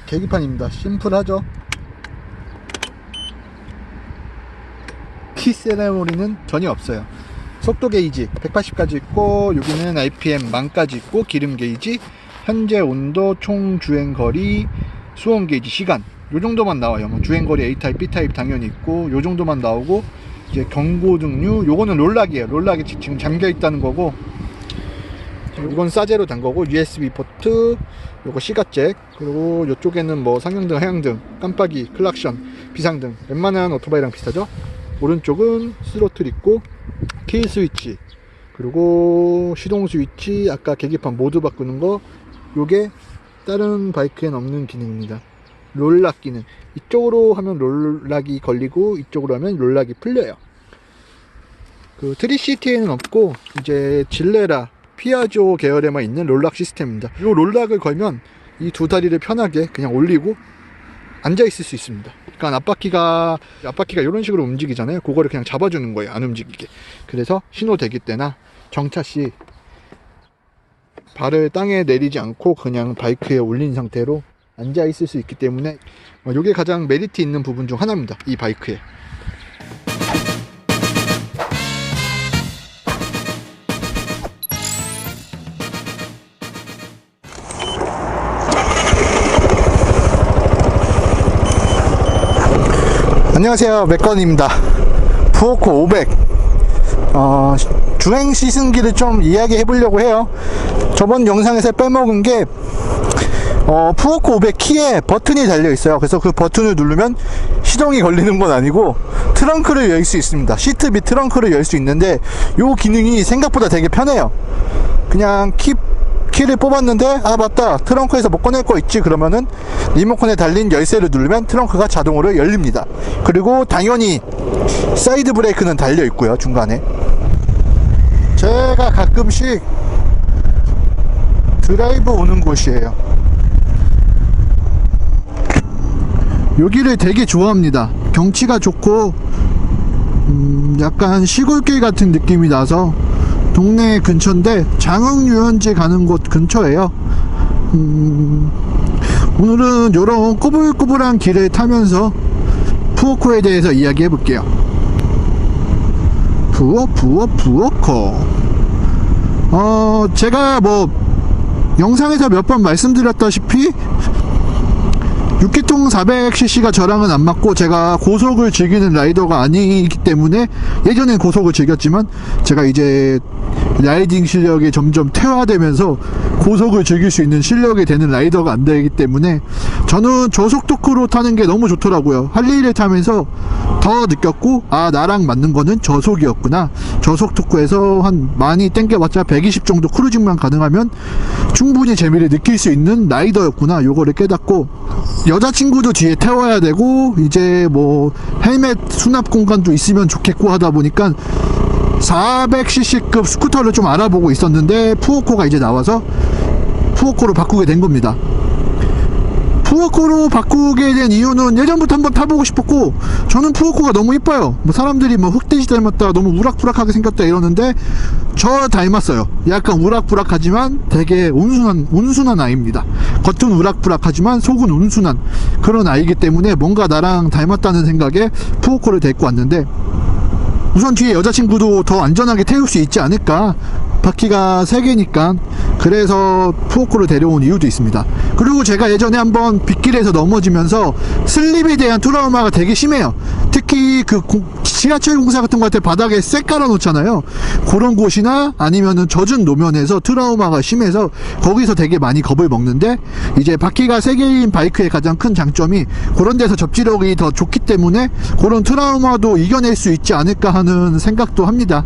계기판입니다. 심플하죠. 키 세레모니는 전혀 없어요. 속도 게이지 180까지 있고, 여기는 RPM 10,000까지 있고, 기름 게이지, 현재 온도, 총 주행거리, 수온 게이지, 시간 요 정도만 나와요. 뭐 주행거리 A타입, B타입 당연히 있고, 요 정도만 나오고, 이제 경고 등류, 요거는 롤락이에요. 롤락이 지금 잠겨 있다는 거고, 이건 싸제로 된 거고, USB 포트, 요거 시가잭, 그리고 요쪽에는 뭐 상향등, 하향등, 깜빡이, 클락션, 비상등, 웬만한 오토바이랑 비슷하죠. 오른쪽은 스로틀 있고, 키 스위치, 그리고 시동 스위치, 아까 계기판 모드 바꾸는 거, 요게 다른 바이크엔 없는 기능입니다. 롤락 기능. 이쪽으로 하면 롤락이 걸리고, 이쪽으로 하면 롤락이 풀려요. 그 트리시티에는 없고, 이제 질레라, 피아조 계열에만 있는 롤락 시스템입니다. 이 롤락을 걸면 이 두 다리를 편하게 그냥 올리고 앉아 있을 수 있습니다. 그러니까 앞바퀴가 이런 식으로 움직이잖아요. 그거를 그냥 잡아주는 거예요. 안 움직이게. 그래서 신호 대기 때나 정차 시 발을 땅에 내리지 않고 그냥 바이크에 올린 상태로 앉아 있을 수 있기 때문에 이게 가장 메리트 있는 부분 중 하나입니다. 이 바이크에. 안녕하세요, 맥건입니다. 푸오코 500 주행 시승기를 좀 이야기해 보려고 해요. 저번 영상에서 빼먹은 게 푸오코 500 키에 버튼이 달려 있어요. 그래서 그 버튼을 누르면 시동이 걸리는 건 아니고 트렁크를 열 수 있습니다. 시트 및 트렁크를 열 수 있는데 요 기능이 생각보다 되게 편해요. 그냥 키를 뽑았는데, 아 맞다, 트렁크에서 못 꺼낼 거 있지, 그러면은 리모컨에 달린 열쇠를 누르면 트렁크가 자동으로 열립니다. 그리고 당연히 사이드 브레이크는 달려 있고요. 중간에 제가 가끔씩 드라이브 오는 곳이에요. 여기를 되게 좋아합니다. 경치가 좋고 약간 시골길 같은 느낌이 나서 동네 근처인데, 장흥유원지 가는 곳 근처예요. 오늘은 요런 꼬불꼬불한 길을 타면서 푸오코에 대해서 이야기해 볼게요. 푸오코. 제가 뭐 영상에서 몇 번 말씀드렸다시피 6기통 400cc가 저랑은 안 맞고, 제가 고속을 즐기는 라이더가 아니기 때문에, 예전엔 고속을 즐겼지만 제가 이제 라이딩 실력이 점점 퇴화되면서 고속을 즐길 수 있는 실력이 되는 라이더가 안 되기 때문에, 저는 저속 토크로 타는 게 너무 좋더라고요. 할리를 타면서 더 느꼈고, 아 나랑 맞는 거는 저속이었구나. 저속 토크에서 한 많이 땡겨봤자 120 정도 크루징만 가능하면 충분히 재미를 느낄 수 있는 라이더였구나, 요거를 깨닫고, 여자친구도 뒤에 태워야 되고, 이제 뭐 헬멧 수납 공간도 있으면 좋겠고 하다 보니까 400cc급 스쿠터를 좀 알아보고 있었는데, 푸오코가 이제 나와서 푸오코로 바꾸게 된 겁니다. 푸오코로 바꾸게 된 이유는 예전부터 한번 타보고 싶었고, 저는 푸오코가 너무 이뻐요. 뭐 사람들이 뭐 흑돼지 닮았다, 너무 우락부락하게 생겼다 이러는데, 저 닮았어요. 약간 우락부락하지만 되게 온순한 아이입니다. 겉은 우락부락하지만 속은 온순한 그런 아이이기 때문에 뭔가 나랑 닮았다는 생각에 푸오코를 데리고 왔는데, 우선 뒤에 여자친구도 더 안전하게 태울 수 있지 않을까, 바퀴가 3개니까. 그래서 푸오코를 데려온 이유도 있습니다. 그리고 제가 예전에 한번 빗길에서 넘어지면서 슬립에 대한 트라우마가 되게 심해요. 특히 그 지하철 공사 같은 거 할 때 바닥에 쇠 깔아 놓잖아요. 그런 곳이나 아니면은 젖은 노면에서 트라우마가 심해서 거기서 되게 많이 겁을 먹는데, 이제 바퀴가 3개인 바이크의 가장 큰 장점이 그런 데서 접지력이 더 좋기 때문에 그런 트라우마도 이겨낼 수 있지 않을까 하는 생각도 합니다.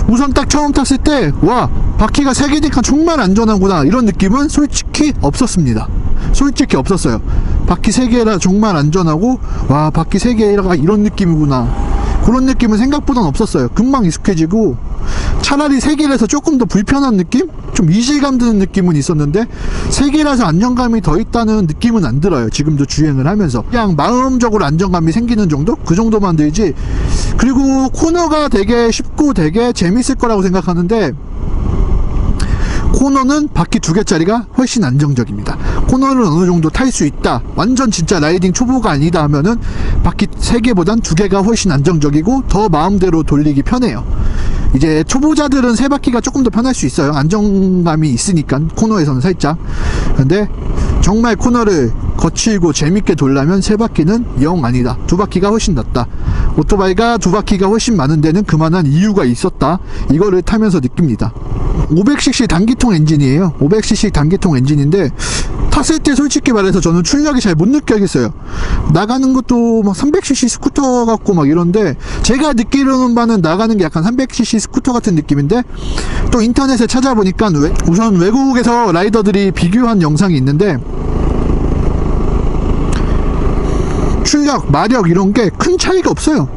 우선 딱 처음 탔을 때, 와 바퀴가 3개니까 정말 안전하구나, 이런 느낌은 솔직히 없었습니다. 솔직히 없었어요. 바퀴 3개라 정말 안전하고, 와 바퀴 3개라 이런 느낌이구나, 그런 느낌은 생각보다는 없었어요. 금방 익숙해지고, 차라리 3개라서 조금 더 불편한 느낌? 좀 이질감 드는 느낌은 있었는데, 3개라서 안정감이 더 있다는 느낌은 안 들어요. 지금도 주행을 하면서 그냥 마음적으로 안정감이 생기는 정도? 그 정도만 들지. 그리고 코너가 되게 쉽고 되게 재밌을 거라고 생각하는데, 코너는 바퀴 2개짜리가 훨씬 안정적입니다. 코너를 어느 정도 탈 수 있다, 완전 진짜 라이딩 초보가 아니다 하면은 바퀴 3개보단 2개가 훨씬 안정적이고 더 마음대로 돌리기 편해요. 이제 초보자들은 3바퀴가 조금 더 편할 수 있어요. 안정감이 있으니까 코너에서는 살짝. 근데 정말 코너를 거칠고 재밌게 돌려면 3바퀴는 영 아니다, 2바퀴가 훨씬 낫다. 오토바이가 2바퀴가 훨씬 많은 데는 그만한 이유가 있었다, 이거를 타면서 느낍니다. 500cc 단기통 엔진이에요. 500cc 단기통 엔진인데 탔을 때 솔직히 말해서 저는 출력이 잘 못 느껴겠어요. 나가는 것도 막 300cc 스쿠터 같고 막 이런데, 제가 느끼려는 바는 나가는 게 약간 300cc 스쿠터 같은 느낌인데, 또 인터넷에 찾아보니까 우선 외국에서 라이더들이 비교한 영상이 있는데 출력, 마력 이런 게 큰 차이가 없어요.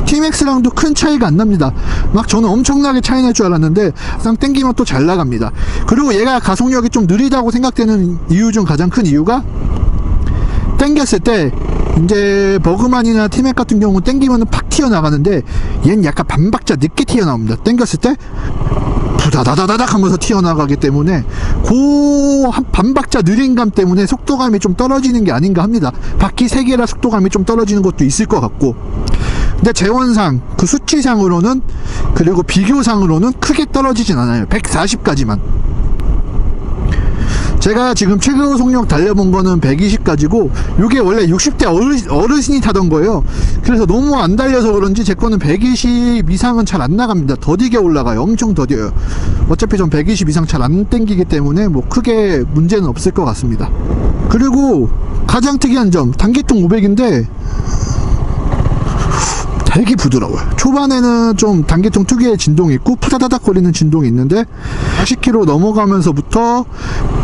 TMX랑도 큰 차이가 안 납니다. 막 저는 엄청나게 차이 날 줄 알았는데 상 땡기면 또 잘 나갑니다. 그리고 얘가 가속력이 좀 느리다고 생각되는 이유 중 가장 큰 이유가, 땡겼을 때 이제 버그만이나 티맥 같은 경우 땡기면은 팍 튀어나가는데 얘는 약간 반박자 늦게 튀어나옵니다. 땡겼을 때 부다다다다닥 하면서 튀어나가기 때문에 그 반박자 느린감 때문에 속도감이 좀 떨어지는 게 아닌가 합니다. 바퀴 3개라 속도감이 좀 떨어지는 것도 있을 것 같고, 근데 재원상 그 수치상으로는, 그리고 비교상으로는 크게 떨어지진 않아요. 140까지만. 제가 지금 최고 속력 달려본 거는 120까지고 요게 원래 60대 어르신이 타던 거예요. 그래서 너무 안 달려서 그런지 제 거는 120 이상은 잘 안 나갑니다. 더디게 올라가요. 엄청 더뎌요. 어차피 전 120 이상 잘 안 땡기기 때문에 뭐 크게 문제는 없을 것 같습니다. 그리고 가장 특이한 점, 단기통 500인데 되게 부드러워요. 초반에는 좀 단기통 특유의 진동이 있고 푸다다닥 거리는 진동이 있는데 40km 넘어가면서부터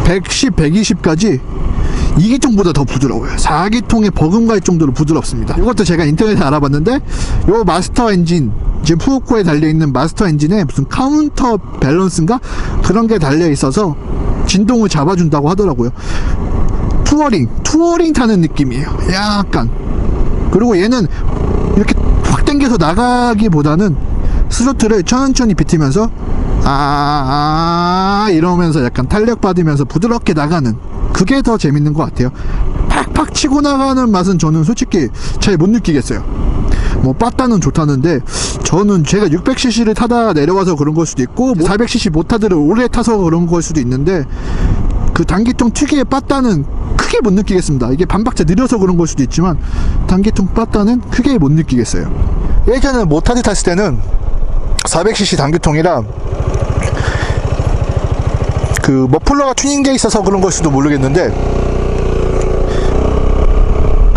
110, 120까지 2기통보다 더 부드러워요. 4기통에 버금갈 정도로 부드럽습니다. 이것도 제가 인터넷에 알아봤는데, 요 마스터 엔진, 지금 푸오코에 달려있는 마스터 엔진에 무슨 카운터 밸런스인가? 그런 게 달려있어서 진동을 잡아준다고 하더라고요. 투어링 타는 느낌이에요. 약간. 그리고 얘는 이렇게 확 당겨서 나가기보다는 스로틀을 천천히 비트면서 이러면서 약간 탄력 받으면서 부드럽게 나가는, 그게 더 재밌는 것 같아요. 팍팍 치고 나가는 맛은 저는 솔직히 잘 못 느끼겠어요. 뭐 빠따는 좋다는데 저는 제가 600cc를 타다 내려와서 그런 걸 수도 있고 400cc 모타드를 오래 타서 그런 걸 수도 있는데, 그 단기통 특유의 빠따는 크게 못 느끼겠습니다. 이게 반박자 느려서 그런 걸 수도 있지만 단기통 빠따는 크게 못 느끼겠어요. 예전에 모타드 탔을 때는 400cc 단기통이라 그 머플러가 튜닝되어 있어서 그런 걸 수도 모르겠는데,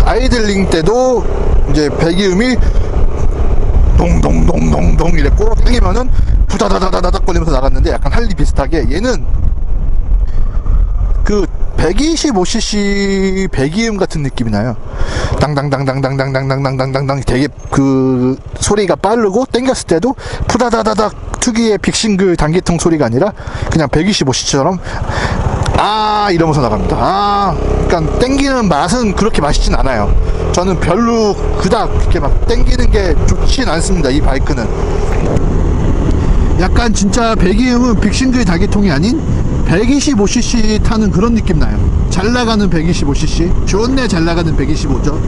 아이들링 때도 이제 배기음이 동동동동동 이랬고 땡기면은 부다다다다닥 거리면서 나갔는데, 약간 할리 비슷하게 얘는 그 125cc 배기음 같은 느낌이 나요. 당당당당당당당당당당당 되게 그 소리가 빠르고 땡겼을 때도 푸다다다닥 특유의 빅싱글 단기통 소리가 아니라 그냥 125cc처럼 이러면서 나갑니다. 그러니까 땡기는 맛은 그렇게 맛있진 않아요. 저는 별로 그닥 이렇게 막 땡기는 게 좋진 않습니다. 이 바이크는 약간 진짜 배기음은 빅싱글 단기통이 아닌 125cc 타는 그런 느낌 나요. 잘 나가는 125cc, 좋네. 잘 나가는 125죠.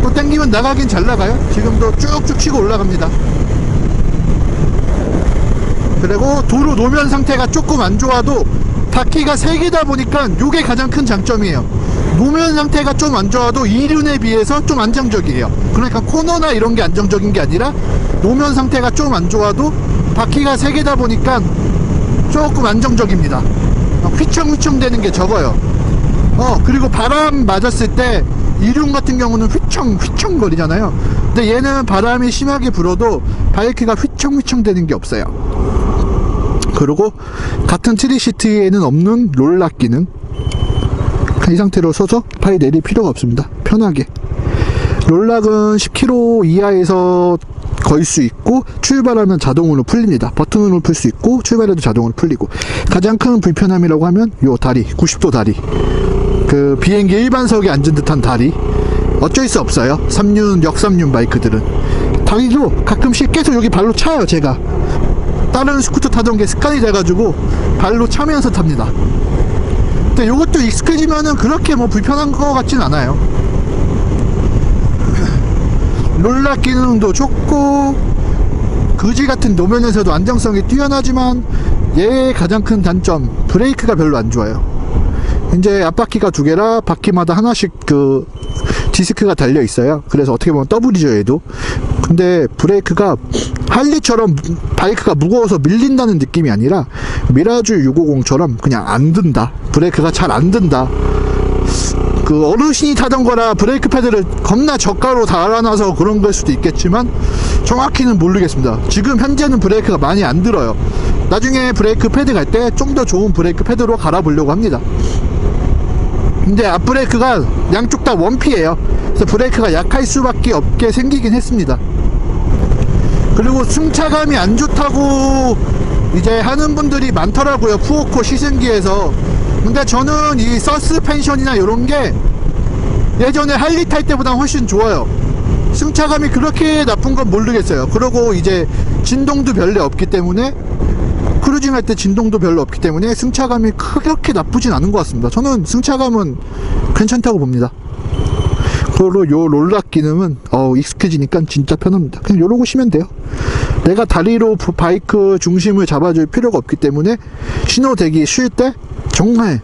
또 땡기면 나가긴 잘 나가요. 지금도 쭉쭉 치고 올라갑니다. 그리고 도로 노면 상태가 조금 안 좋아도 바퀴가 3개다 보니까 요게 가장 큰 장점이에요. 노면 상태가 좀 안 좋아도 이륜에 비해서 좀 안정적이에요. 그러니까 코너나 이런 게 안정적인 게 아니라 노면 상태가 좀 안 좋아도 바퀴가 3개다 보니까 조금 안정적입니다. 휘청휘청 되는 게 적어요. 그리고 바람 맞았을 때 이륜 같은 경우는 휘청휘청 거리잖아요. 근데 얘는 바람이 심하게 불어도 바이크가 휘청휘청 되는 게 없어요. 그리고 같은 트리시트에는 없는 롤락 기능, 이 상태로 서서 팔 내릴 필요가 없습니다. 편하게. 롤락은 10km 이하에서 걸 수 있고 출발하면 자동으로 풀립니다. 버튼으로 풀 수 있고 출발해도 자동으로 풀리고, 가장 큰 불편함이라고 하면 요 다리, 90도 다리, 그 비행기 일반석에 앉은 듯한 다리. 어쩔 수 없어요. 3륜, 역삼륜 바이크들은 다리도 가끔씩 계속 여기 발로 차요. 제가 다른 스쿠터 타던 게 습관이 돼가지고 발로 차면서 탑니다. 근데 근데 요것도 익숙해지면은 그렇게 뭐 불편한 거 같진 않아요. 롤락 기능도 좋고 그지 같은 노면에서도 안정성이 뛰어나지만 얘의 가장 큰 단점, 브레이크가 별로 안 좋아요. 이제 앞바퀴가 두 개라 바퀴마다 하나씩 그 디스크가 달려 있어요. 그래서 어떻게 보면 더블이죠 얘도. 근데 브레이크가 할리처럼 바이크가 무거워서 밀린다는 느낌이 아니라 미라주 650처럼 그냥 안 든다. 브레이크가 잘 안 든다. 그 어르신이 타던 거라 브레이크 패드를 겁나 저가로 달아놔서 그런 걸 수도 있겠지만 정확히는 모르겠습니다. 지금 현재는 브레이크가 많이 안 들어요. 나중에 브레이크 패드 갈 때 좀 더 좋은 브레이크 패드로 갈아보려고 합니다. 근데 앞브레이크가 양쪽 다 원피예요. 그래서 브레이크가 약할 수밖에 없게 생기긴 했습니다. 그리고 승차감이 안 좋다고 이제 하는 분들이 많더라고요, 푸어코 시승기에서. 근데 저는 이 서스펜션이나 이런게 예전에 할리 탈 때보다 훨씬 좋아요. 승차감이 그렇게 나쁜 건 모르겠어요. 그리고 이제 진동도 별로 없기 때문에, 크루징 할 때 진동도 별로 없기 때문에 승차감이 그렇게 나쁘진 않은 것 같습니다. 저는 승차감은 괜찮다고 봅니다. 그리고 요 롤락 기능은 익숙해지니까 진짜 편합니다. 그냥 요러고 쉬면 돼요. 내가 다리로 바이크 중심을 잡아줄 필요가 없기 때문에 신호 대기 쉴 때 정말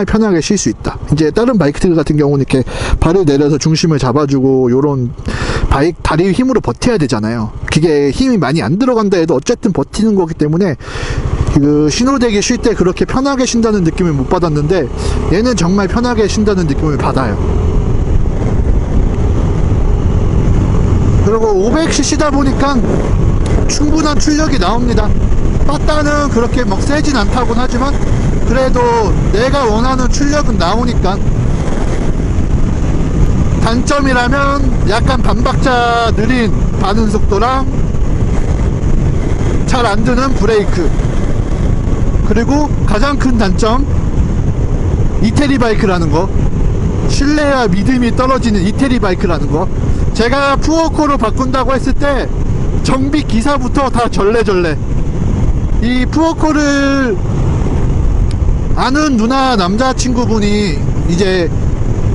편하게 쉴 수 있다. 이제 다른 바이크들 같은 경우는 이렇게 발을 내려서 중심을 잡아주고 요런 다리 힘으로 버텨야 되잖아요. 그게 힘이 많이 안 들어간다 해도 어쨌든 버티는 거기 때문에 그 신호대기 쉴 때 그렇게 편하게 쉰다는 느낌을 못 받았는데 얘는 정말 편하게 쉰다는 느낌을 받아요. 그리고 500cc다 보니까 충분한 출력이 나옵니다. 빠따는 그렇게 막 세진 않다곤 하지만 그래도 내가 원하는 출력은 나오니까. 단점이라면 약간 반박자 느린 반응 속도랑 잘 안 드는 브레이크, 그리고 가장 큰 단점, 이태리 바이크라는 거. 신뢰와 믿음이 떨어지는 이태리 바이크라는 거. 제가 푸어코로 바꾼다고 했을 때 정비 기사부터 다 절레절레. 이 푸어코를 아는 누나 남자친구분이 이제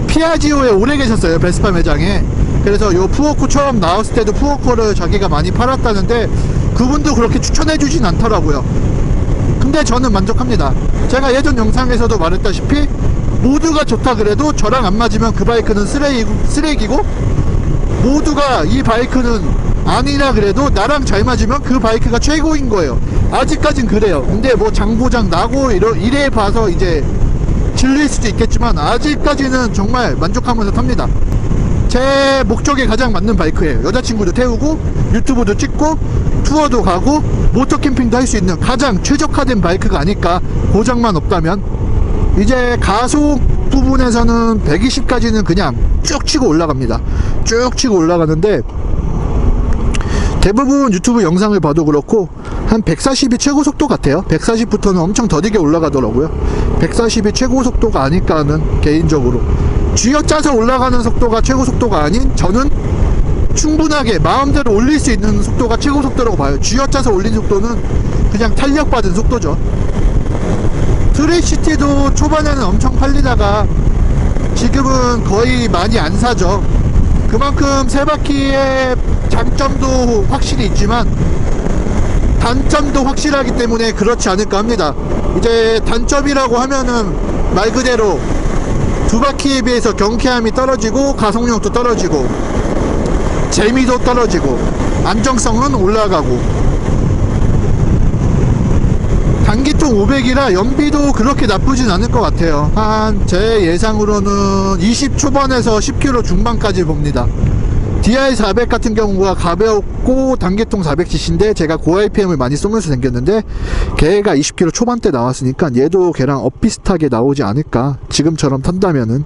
피아지오에 오래 계셨어요, 베스파 매장에. 그래서 요 푸어코 처음 나왔을 때도 푸어코를 자기가 많이 팔았다는데 그분도 그렇게 추천해 주진 않더라고요. 근데 저는 만족합니다. 제가 예전 영상에서도 말했다시피 모두가 좋다 그래도 저랑 안 맞으면 그 바이크는 쓰레기고, 모두가 이 바이크는 아니라 그래도 나랑 잘 맞으면 그 바이크가 최고인 거예요. 아직까진 그래요. 근데 뭐 장고장 나고 이래 봐서 이제 질릴 수도 있겠지만 아직까지는 정말 만족하면서 탑니다. 제 목적에 가장 맞는 바이크예요. 여자친구도 태우고 유튜브도 찍고 투어도 가고 모터 캠핑도 할 수 있는 가장 최적화된 바이크가 아닐까, 고장만 없다면. 이제 가속 부분에서는 120까지는 그냥 쭉 치고 올라갑니다. 쭉 치고 올라가는데 대부분 유튜브 영상을 봐도 그렇고 한 140이 최고 속도 같아요. 140부터는 엄청 더디게 올라가더라고요. 140이 최고 속도가 아닐까 하는, 개인적으로 쥐어짜서 올라가는 속도가 최고 속도가 아닌, 저는 충분하게 마음대로 올릴 수 있는 속도가 최고 속도라고 봐요. 쥐어짜서 올린 속도는 그냥 탄력받은 속도죠. 트리시티도 초반에는 엄청 팔리다가 지금은 거의 많이 안 사죠. 그만큼 세 바퀴의 장점도 확실히 있지만 단점도 확실하기 때문에 그렇지 않을까 합니다. 이제 단점이라고 하면은 말 그대로 두 바퀴에 비해서 경쾌함이 떨어지고 가속력도 떨어지고 재미도 떨어지고 안정성은 올라가고, 단기통 500이라 연비도 그렇게 나쁘진 않을 것 같아요. 한 제 예상으로는 20 초반에서 10km 중반까지 봅니다. DR400 같은 경우가 가볍고 단기통 400cc인데 제가 고RPM을 많이 쏘면서 생겼는데 걔가 20km 초반대 나왔으니까 얘도 걔랑 엇비슷하게 나오지 않을까, 지금처럼 탄다면은.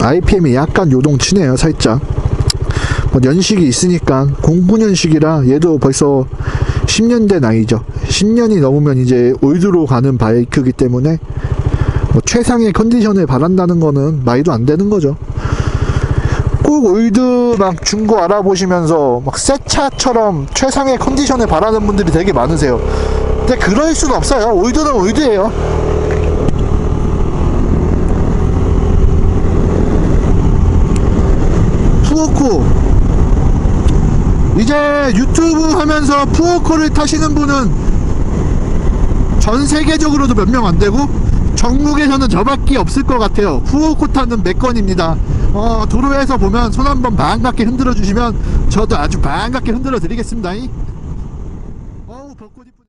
RPM이 약간 요동치네요, 살짝. 연식이 있으니까 09년식이라 얘도 벌써 10년 된 나이죠. 10년이 넘으면 이제 올드로 가는 바이크이기 때문에 뭐 최상의 컨디션을 바란다는 거는 말도 안 되는 거죠. 꼭 올드 막 중고 알아보시면서 막 새 차처럼 최상의 컨디션을 바라는 분들이 되게 많으세요. 근데 그럴 수는 없어요. 올드는 올드예요. 푸어코, 이제 유튜브 하면서 푸어코를 타시는 분은 전 세계적으로도 몇 명 안 되고 전국에서는 저밖에 없을 것 같아요. 푸어코 타는 매건입니다. 도로에서 보면 손 한번 반갑게 흔들어 주시면 저도 아주 반갑게 흔들어 드리겠습니다.